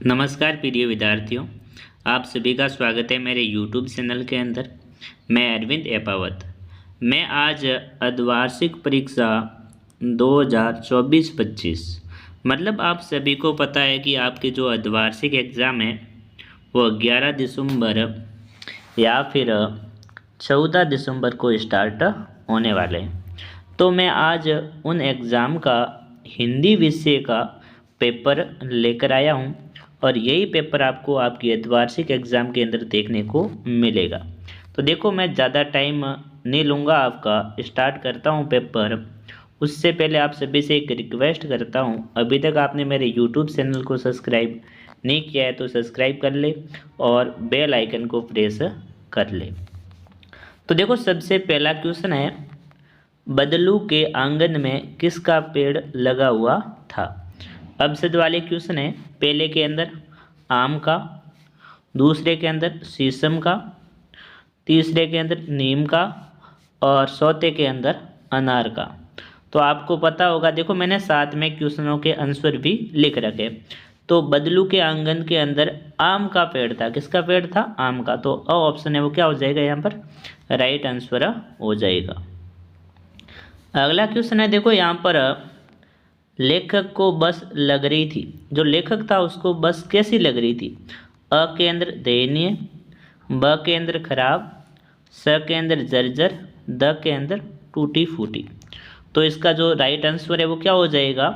नमस्कार प्रिय विद्यार्थियों, आप सभी का स्वागत है मेरे YouTube चैनल के अंदर। मैं अरविंद एपावत। मैं आज अर्धवार्षिक परीक्षा 2024-25 मतलब आप सभी को पता है कि आपके जो अर्धवार्षिक एग्ज़ाम है वो 11 दिसंबर या फिर 14 दिसंबर को स्टार्ट होने वाले हैं। तो मैं आज उन एग्ज़ाम का हिंदी विषय का पेपर लेकर आया हूँ और यही पेपर आपको आपकी अर्धवार्षिक एग्ज़ाम के अंदर देखने को मिलेगा। तो देखो, मैं ज़्यादा टाइम नहीं लूँगा, आपका स्टार्ट करता हूँ पेपर। उससे पहले आप सभी से एक रिक्वेस्ट करता हूँ, अभी तक आपने मेरे यूट्यूब चैनल को सब्सक्राइब नहीं किया है तो सब्सक्राइब कर ले और बेल आइकन को प्रेस कर ले। तो देखो, सबसे पहला क्वेश्चन है, बदलू के आंगन में किसका पेड़ लगा हुआ था। अब शब्द वाले क्वेश्चन है, पहले के अंदर आम का, दूसरे के अंदर शीशम का, तीसरे के अंदर नीम का और चौथे के अंदर अनार का। तो आपको पता होगा, देखो मैंने साथ में क्वेश्चनों के आंसर भी लिख रखे। तो बदलू के आंगन के अंदर आम का पेड़ था। किसका पेड़ था? आम का। तो ऑप्शन है वो क्या हो जाएगा यहाँ पर? राइट आंसर हो जाएगा। अगला क्वेश्चन है, देखो यहाँ पर लेखक को बस लग रही थी। जो लेखक था उसको बस कैसी लग रही थी? अ के अंदर दयनीय, ब के अंदर खराब, स के अंदर जर्जर, द के अंदर टूटी फूटी। तो इसका जो राइट आंसर है वो क्या हो जाएगा?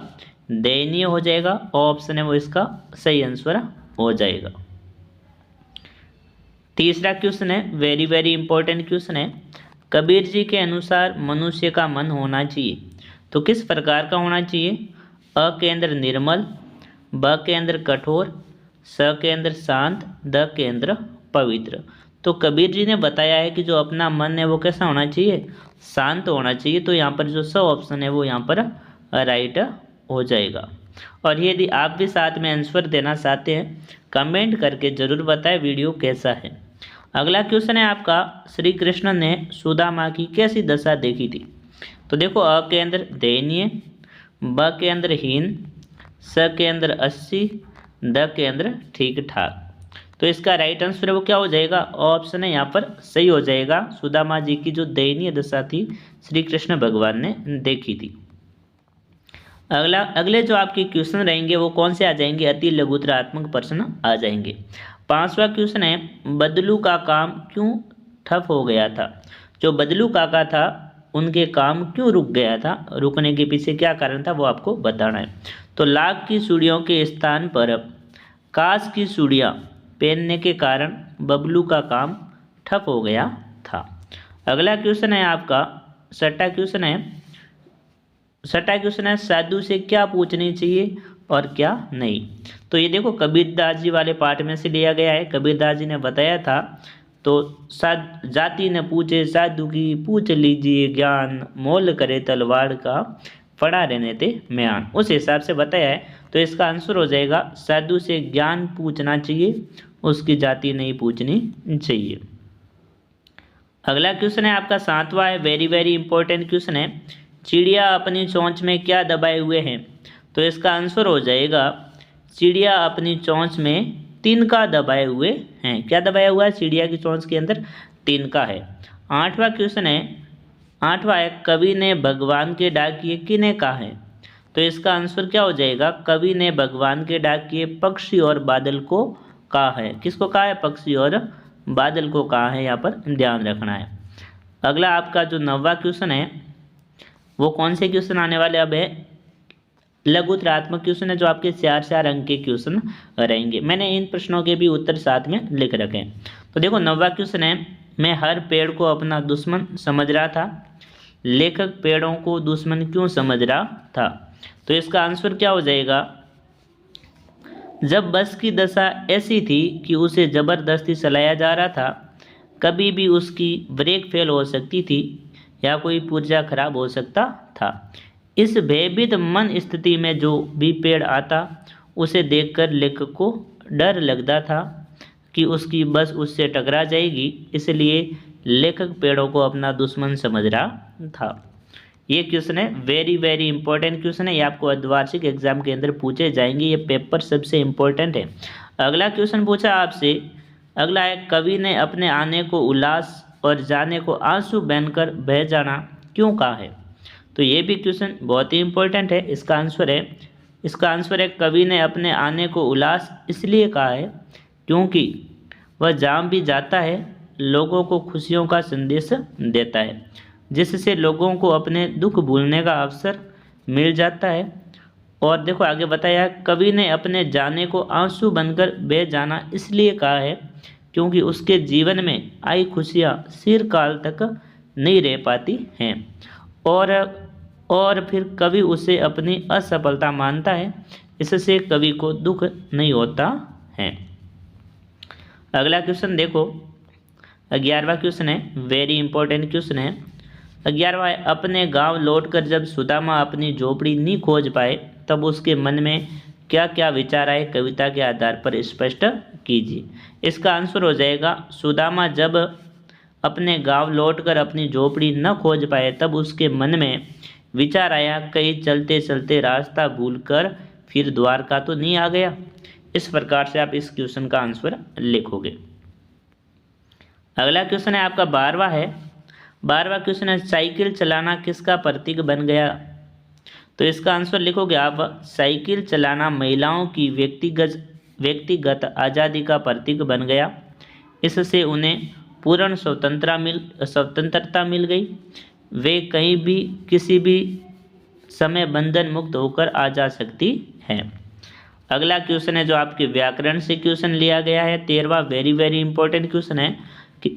दयनीय हो जाएगा। ऑप्शन है वो इसका सही आंसर हो जाएगा। तीसरा क्वेश्चन है, वेरी वेरी इंपॉर्टेंट क्वेश्चन है, कबीर जी के अनुसार मनुष्य का मन होना चाहिए तो किस प्रकार का होना चाहिए? अ के अंदर निर्मल, ब के अंदर कठोर, स के अंदर शांत, द के अंदर पवित्र। तो कबीर जी ने बताया है कि जो अपना मन है वो कैसा होना चाहिए? शांत होना चाहिए। तो यहाँ पर जो स ऑप्शन है वो यहाँ पर राइट हो जाएगा। और यदि आप भी साथ में आंसर देना चाहते हैं, कमेंट करके ज़रूर बताएं वीडियो कैसा है। अगला क्वेश्चन है आपका, श्री कृष्ण ने सुदामा की कैसी दशा देखी थी? तो देखो, अ के अंदर दयनीय, ब के अंदर हीन, स के अंदर 80, द के अंदर ठीक ठाक। तो इसका राइट आंसर है वो क्या हो जाएगा? ऑप्शन है यहाँ पर सही हो जाएगा। सुदामा जी की जो दयनीय दशा थी श्री कृष्ण भगवान ने देखी थी। अगले जो आपके क्वेश्चन रहेंगे वो कौन से आ जाएंगे? अति लघुतरात्मक प्रश्न आ जाएंगे। पांचवा क्वेश्चन है, बदलू का काम क्यों ठप हो गया था? जो बदलू काका था उनके काम क्यों रुक गया था? रुकने के पीछे क्या कारण था वो आपको बताना है। तो लाख की चूड़ियों के स्थान पर कांच की चूड़ियाँ पहनने के कारण बबलू का काम ठप हो गया था। अगला क्वेश्चन है आपका छठा क्वेश्चन है, साधु से क्या पूछनी चाहिए और क्या नहीं? तो ये देखो, कबीरदास जी वाले पाठ में से लिया गया है। कबीरदास जी ने बताया था, तो जाति ने पूछे साधु की, पूछ लीजिए ज्ञान, मोल करे तलवार का, पड़ा रहने ते म्यान। उस हिसाब से बताया है। तो इसका आंसर हो जाएगा, साधु से ज्ञान पूछना चाहिए, उसकी जाति नहीं पूछनी चाहिए। अगला क्वेश्चन है आपका सातवां है, वेरी वेरी इंपॉर्टेंट क्वेश्चन है, चिड़िया अपनी चोंच में क्या दबाए हुए हैं? तो इसका आंसर हो जाएगा, चिड़िया अपनी चोंच में तिनका दबाए हुए हैं। क्या दबाया हुआ है चिड़िया की चोंच के अंदर? तिनका है। आठवां क्वेश्चन है, कवि ने भगवान के डाकिए किन्हें कहा है? तो इसका आंसर क्या हो जाएगा? कवि ने भगवान के डाकिए पक्षी और बादल को कहा है। किसको कहा है? पक्षी और बादल को कहा है, यहाँ पर ध्यान रखना है। अगला आपका जो 9वां क्वेश्चन है वो कौन से क्वेश्चन आने वाले अब है? लघुतरात्मक क्वेश्चन है, जो आपके 4-4 अंक के क्वेश्चन रहेंगे। मैंने इन प्रश्नों के भी उत्तर साथ में लिख रखे हैं। तो देखो, 9वां क्वेश्चन है, मैं हर पेड़ को अपना दुश्मन समझ रहा था, लेखक पेड़ों को दुश्मन क्यों समझ रहा था? तो इसका आंसर क्या हो जाएगा? जब बस की दशा ऐसी थी कि उसे जबरदस्ती चलाया जा रहा था, कभी भी उसकी ब्रेक फेल हो सकती थी या कोई पुर्जा खराब हो सकता था। इस भयभीत मन स्थिति में जो भी पेड़ आता उसे देखकर लेखक को डर लगता था कि उसकी बस उससे टकरा जाएगी, इसलिए लेखक पेड़ों को अपना दुश्मन समझ रहा था। ये क्वेश्चन है, वेरी वेरी इंपॉर्टेंट क्वेश्चन है, ये आपको अर्धवार्षिक एग्जाम के अंदर पूछे जाएंगे, ये पेपर सबसे इम्पोर्टेंट है। अगला क्वेश्चन पूछा आपसे, अगला है, कवि ने अपने आने को उल्लास और जाने को आंसू बनकर बह जाना क्यों कहा है? तो ये भी क्वेश्चन बहुत ही इंपॉर्टेंट है। इसका आंसर है कवि ने अपने आने को उल्लास इसलिए कहा है क्योंकि वह जहाँ भी जाता है लोगों को खुशियों का संदेश देता है, जिससे लोगों को अपने दुख भूलने का अवसर मिल जाता है। और देखो आगे बताया, कवि ने अपने जाने को आंसू बनकर बह जाना इसलिए कहा है क्योंकि उसके जीवन में आई खुशियाँ चिरकाल तक नहीं रह पाती हैं, और फिर कवि उसे अपनी असफलता मानता है, इससे कवि को दुख नहीं होता है। अगला क्वेश्चन देखो, 11वां क्वेश्चन है, वेरी इंपॉर्टेंट क्वेश्चन है। 11वां है, अपने गांव लौटकर जब सुदामा अपनी झोपड़ी नहीं खोज पाए तब उसके मन में क्या क्या विचार आए, कविता के आधार पर स्पष्ट कीजिए। इसका आंसर हो जाएगा, सुदामा जब अपने गांव लौटकर अपनी झोपड़ी न खोज पाए तब उसके मन में विचार आया, कहीं चलते चलते रास्ता भूलकर फिर द्वारका तो नहीं आ गया। इस प्रकार से आप इस क्वेश्चन का आंसर लिखोगे। अगला क्वेश्चन है आपका 12वां क्वेश्चन है, साइकिल चलाना किसका प्रतीक बन गया? तो इसका आंसर लिखोगे आप, साइकिल चलाना महिलाओं की व्यक्तिगत आज़ादी का प्रतीक बन गया। इससे उन्हें पूर्ण स्वतंत्रता मिल गई। वे कहीं भी किसी भी समय बंधन मुक्त होकर आ जा सकती हैं। अगला क्वेश्चन है जो आपके व्याकरण से क्वेश्चन लिया गया है, 13वां, वेरी वेरी इंपॉर्टेंट क्वेश्चन है कि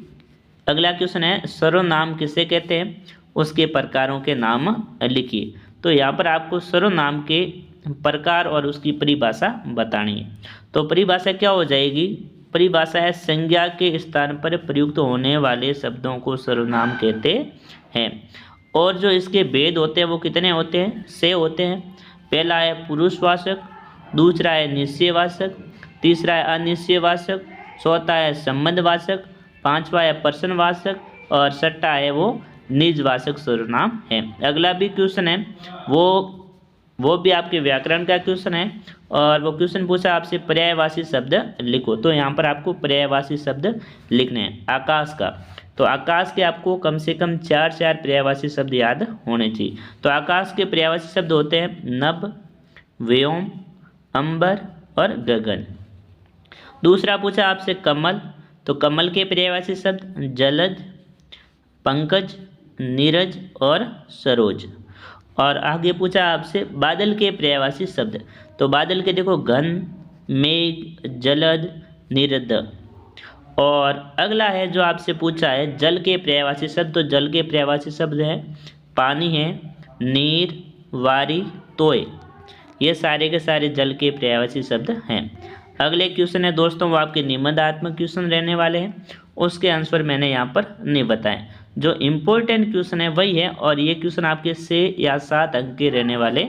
अगला क्वेश्चन है, सर्वनाम किसे कहते हैं? उसके प्रकारों के नाम लिखिए। तो यहाँ पर आपको सर्वनाम के प्रकार और उसकी परिभाषा बतानी है। तो परिभाषा क्या हो जाएगी? परिभाषा है, संज्ञा के स्थान पर प्रयुक्त होने वाले शब्दों को सर्वनाम कहते हैं। और जो इसके भेद होते हैं वो कितने होते हैं? 6 होते हैं। पहला है पुरुषवाचक, दूसरा है निश्चयवाचक, तीसरा है अनिश्चयवाचक, चौथा है संबंधवाचक, 5वां है प्रश्नवाचक और 6वां है वो निजवाचक सर्वनाम है। अगला भी क्वेश्चन है वो भी आपके व्याकरण का क्वेश्चन है और वो क्वेश्चन पूछा आपसे, पर्यायवाची शब्द लिखो। तो यहाँ पर आपको पर्यायवाची शब्द लिखने हैं। आकाश का, तो आकाश के आपको कम से कम 4 पर्यायवाची शब्द याद होने चाहिए। तो आकाश के पर्यायवाची शब्द होते हैं नभ, व्योम, अंबर और गगन। दूसरा पूछा आपसे कमल, तो कमल के पर्यायवाची शब्द जलज, पंकज, नीरज और सरोज। और आगे पूछा आपसे बादल के पर्यायवाची शब्द, तो बादल के देखो घन, मेघ, जलद, नीरद। और अगला है जो आपसे पूछा है जल के पर्यायवाची शब्द, तो जल के पर्यायवाची शब्द है पानी है, नीर, वारी, तोय। ये सारे के सारे जल के पर्यायवाची शब्द हैं। अगले क्वेश्चन है दोस्तों वो आपके निबंधात्मक क्वेश्चन रहने वाले हैं, उसके आंसर मैंने यहाँ पर नहीं बताए। जो इम्पोर्टेंट क्वेश्चन है वही है और ये क्वेश्चन आपके 6 या 7 अंक के रहने वाले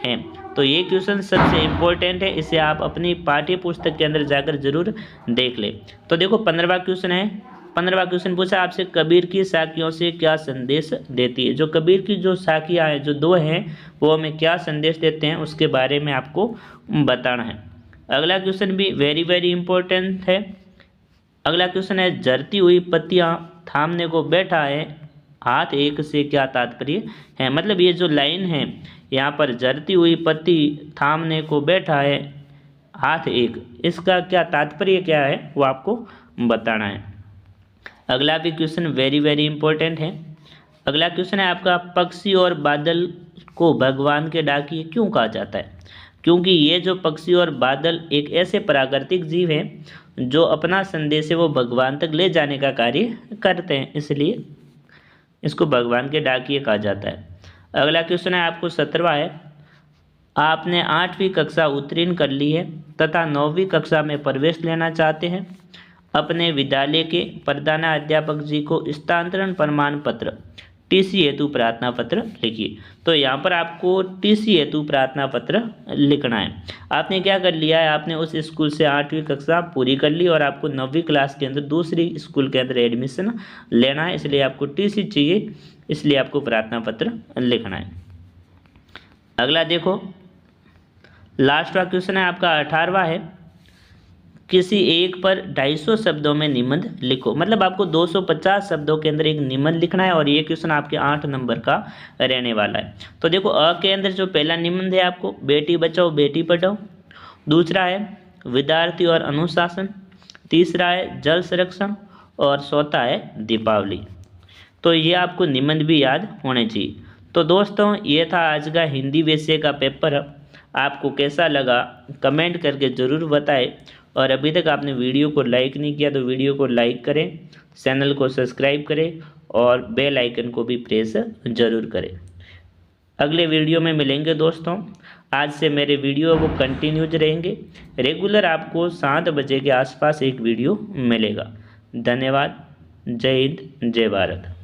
हैं। तो ये क्वेश्चन सबसे इम्पोर्टेंट है, इसे आप अपनी पाठ्य पुस्तक के अंदर जाकर जरूर देख ले। तो देखो 15वां क्वेश्चन है। 15वां क्वेश्चन पूछा आपसे, कबीर की साखियों से क्या संदेश देती है? जो कबीर की जो साखियाँ हैं, जो 2 हैं, वो हमें क्या संदेश देते हैं उसके बारे में आपको बताना है। अगला क्वेश्चन भी वेरी वेरी इंपॉर्टेंट है। अगला क्वेश्चन है, झरती हुई पत्तियां थामने को बैठा है, हाथ एक से क्या तात्पर्य है? मतलब ये जो लाइन है यहाँ पर, झरती हुई पत्ती थामने को बैठा है, हाथ एक, इसका क्या तात्पर्य क्या है वो आपको बताना है। अगला भी क्वेश्चन वेरी वेरी इंपॉर्टेंट है। अगला क्वेश्चन है आपका, पक्षी और बादल को भगवान के डाकिए क्यों कहा जाता है? क्योंकि ये जो पक्षी और बादल एक ऐसे प्राकृतिक जीव हैं जो अपना संदेश है वो भगवान तक ले जाने का कार्य करते हैं, इसलिए इसको भगवान के डाकिए कहा जाता है। अगला क्वेश्चन है आपको 17वां है, आपने 8वीं कक्षा उत्तीर्ण कर ली है तथा 9वीं कक्षा में प्रवेश लेना चाहते हैं। अपने विद्यालय के प्रधानाध्यापक जी को स्थानांतरण प्रमाण पत्र टीसी हेतु प्रार्थना पत्र लिखिए। तो यहाँ पर आपको टीसी हेतु प्रार्थना पत्र लिखना है। आपने क्या कर लिया है, आपने उस स्कूल से 8वीं कक्षा पूरी कर ली और आपको 9वीं क्लास के अंदर दूसरी स्कूल के अंदर एडमिशन लेना है, इसलिए आपको टीसी चाहिए, इसलिए आपको प्रार्थना पत्र लिखना है। अगला देखो, लास्ट वाला क्वेश्चन है आपका 18वां है, किसी एक पर 250 शब्दों में निबंध लिखो। मतलब आपको 250 शब्दों के अंदर एक निबंध लिखना है और ये क्वेश्चन आपके 8 नंबर का रहने वाला है। तो देखो अ के अंदर जो पहला निबंध है आपको बेटी बचाओ बेटी पढ़ाओ, दूसरा है विद्यार्थी और अनुशासन, तीसरा है जल संरक्षण और चौथा है दीपावली। तो ये आपको निबंध भी याद होने चाहिए। तो दोस्तों ये था आज का हिंदी विषय का पेपर। आपको कैसा लगा कमेंट करके ज़रूर बताएं, और अभी तक आपने वीडियो को लाइक नहीं किया तो वीडियो को लाइक करें, चैनल को सब्सक्राइब करें और बेल आइकन को भी प्रेस ज़रूर करें। अगले वीडियो में मिलेंगे दोस्तों। आज से मेरे वीडियो वो कंटिन्यूज रहेंगे, रेगुलर आपको 7 बजे के आसपास एक वीडियो मिलेगा। धन्यवाद। जय हिंद, जय भारत।